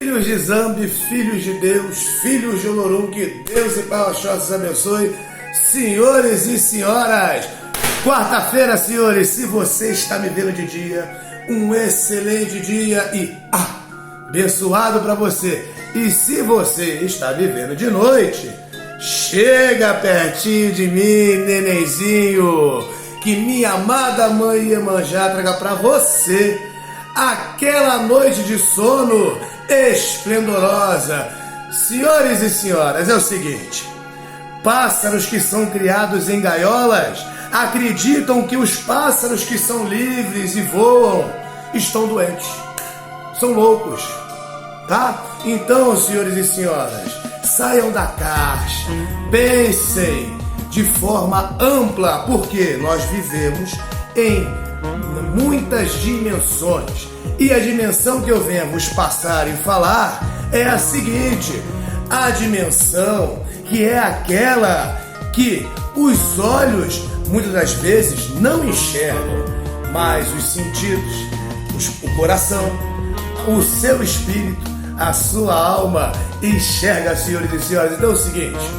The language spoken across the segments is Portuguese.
Filhos de Zambi, filhos de Deus, filhos de Olorum, que Deus e Pai Oxóssi abençoe. Senhores e senhoras, quarta-feira, senhores, se você está me vendo de dia, um excelente dia e abençoado para você. E se você está me vendo de noite, chega pertinho de mim, nenenzinho, que minha amada mãe Iemanjá traga para você aquela noite de sono esplendorosa. Senhores e senhoras, é o seguinte: pássaros que são criados em gaiolas acreditam que os pássaros que são livres e voam estão doentes, são loucos, tá? Então, senhores e senhoras, saiam da caixa, pensem de forma ampla, porque nós vivemos em muitas dimensões. E a dimensão que eu venho vos passar e falar é a seguinte: a dimensão que é aquela que os olhos muitas das vezes não enxergam, mas os sentidos, o coração, o seu espírito, a sua alma enxerga, senhores e senhoras. Então é o seguinte: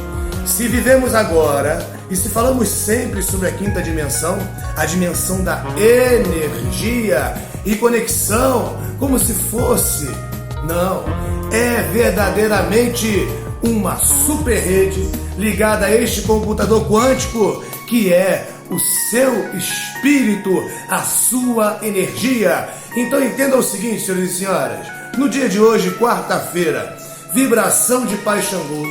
se vivemos agora e se falamos sempre sobre a quinta dimensão, a dimensão da energia e conexão, como se fosse, não, é verdadeiramente uma super rede ligada a este computador quântico que é o seu espírito, a sua energia. Então entendam o seguinte, senhores e senhoras: no dia de hoje, quarta-feira, vibração de Pai Xangô,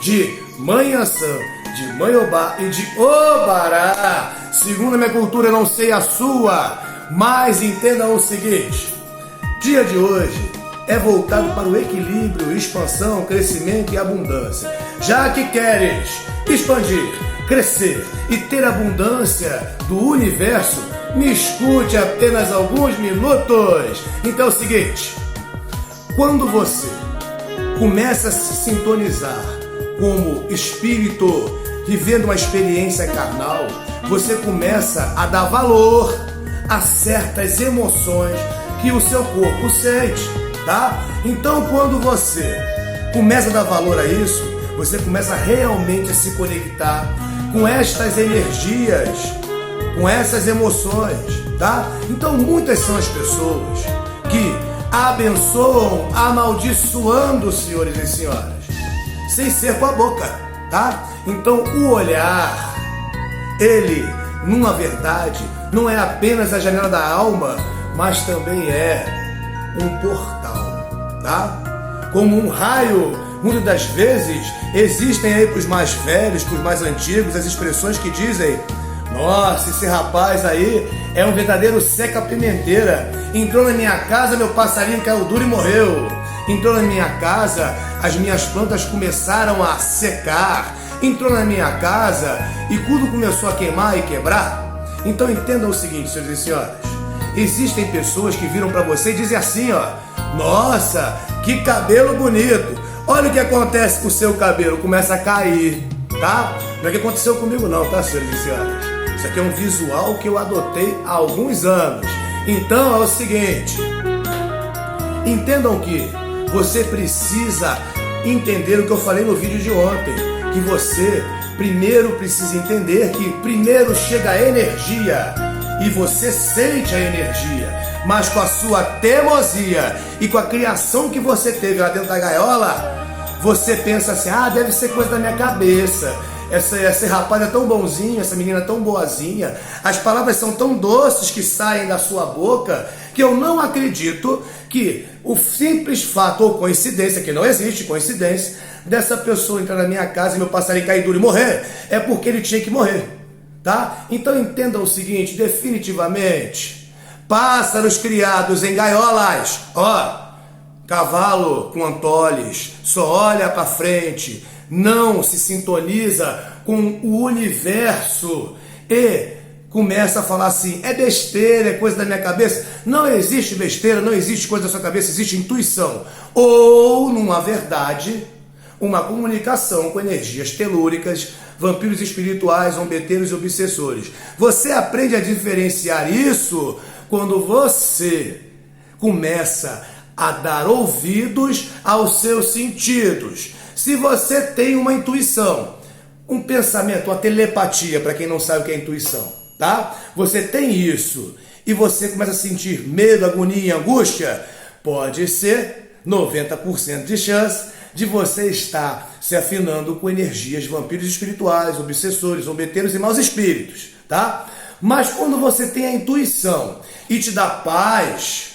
de Mãe Ansã, de Mãe Obá e de Obará. Segundo a minha cultura, eu não sei a sua, mas entendam o seguinte: dia de hoje é voltado para o equilíbrio, expansão, crescimento e abundância. Já que queres expandir, crescer e ter abundância do universo, me escute apenas alguns minutos. Então é o seguinte: quando você começa a se sintonizar como espírito, vivendo uma experiência carnal, você começa a dar valor a certas emoções que o seu corpo sente, tá? Então, quando você começa a dar valor a isso, você começa realmente a se conectar com estas energias, com essas emoções, tá? Então, muitas são as pessoas que abençoam amaldiçoando, senhores e senhoras, sem ser com a boca, tá? Então o olhar, ele, numa verdade, não é apenas a janela da alma, mas também é um portal, tá? Como um raio, muitas das vezes, existem aí para os mais velhos, para os mais antigos, as expressões que dizem: nossa, esse rapaz aí é um verdadeiro seca-pimenteira. Entrou na minha casa, meu passarinho caiu duro e morreu. Entrou na minha casa, as minhas plantas começaram a secar. Entrou na minha casa e tudo começou a queimar e quebrar. Então entendam o seguinte, senhores e senhoras: existem pessoas que viram para você e dizem assim, ó: nossa, que cabelo bonito. Olha o que acontece com o seu cabelo, começa a cair, tá? Não é o que aconteceu comigo não, tá, senhores e senhoras? Isso aqui é um visual que eu adotei há alguns anos. Então é o seguinte: entendam que você precisa entender o que eu falei no vídeo de ontem, que você primeiro precisa entender que primeiro chega a energia e você sente a energia, mas com a sua teimosia e com a criação que você teve lá dentro da gaiola, você pensa assim: deve ser coisa da minha cabeça. Esse rapaz é tão bonzinho, essa menina é tão boazinha, as palavras são tão doces que saem da sua boca, que eu não acredito que o simples fato ou coincidência, que não existe coincidência, dessa pessoa entrar na minha casa e meu passarinho cair duro e morrer, é porque ele tinha que morrer, tá? Então entendam o seguinte, definitivamente: pássaros criados em gaiolas, cavalo com antoles, só olha para frente, não se sintoniza com o universo e começa a falar assim: é besteira, é coisa da minha cabeça. Não existe besteira, não existe coisa da sua cabeça, existe intuição. Ou, numa verdade, uma comunicação com energias telúricas, vampiros espirituais, zombeteiros e obsessores. Você aprende a diferenciar isso quando você começa a dar ouvidos aos seus sentidos. Se você tem uma intuição, um pensamento, uma telepatia, para quem não sabe o que é intuição, tá? Você tem isso e você começa a sentir medo, agonia e angústia, pode ser 90% de chance de você estar se afinando com energias vampiros espirituais, obsessores, zombeteiros e maus espíritos, tá? Mas quando você tem a intuição e te dá paz,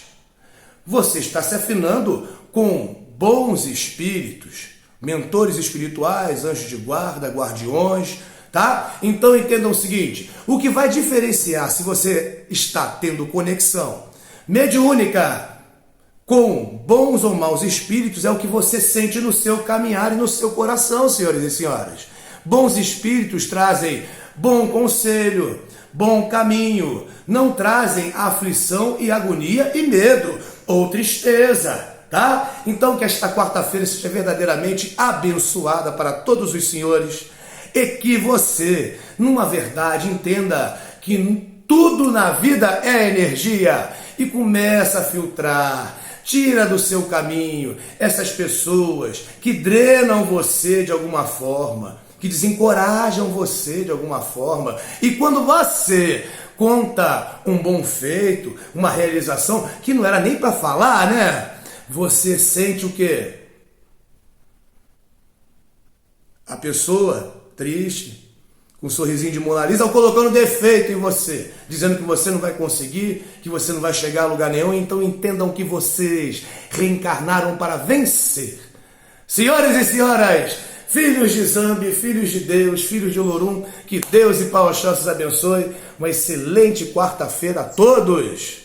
você está se afinando com bons espíritos, mentores espirituais, anjos de guarda, guardiões, tá? Então entendam o seguinte, o que vai diferenciar se você está tendo conexão mediúnica com bons ou maus espíritos é o que você sente no seu caminhar e no seu coração, senhores e senhoras. Bons espíritos trazem bom conselho, bom caminho, não trazem aflição e agonia e medo ou tristeza, tá? Então que esta quarta-feira seja verdadeiramente abençoada para todos os senhores e que você, numa verdade, entenda que tudo na vida é energia e começa a filtrar. Tira do seu caminho essas pessoas que drenam você de alguma forma, que desencorajam você de alguma forma. E quando você conta um bom feito, uma realização que não era nem para falar, né? Você sente o quê? A pessoa triste, com um sorrisinho de Mona Lisa, ou colocando defeito em você, dizendo que você não vai conseguir, que você não vai chegar a lugar nenhum. Então entendam que vocês reencarnaram para vencer. Senhores e senhoras, filhos de Zambi, filhos de Deus, filhos de Olorum, que Deus e Pai Oxóssi abençoe. Uma excelente quarta-feira a todos!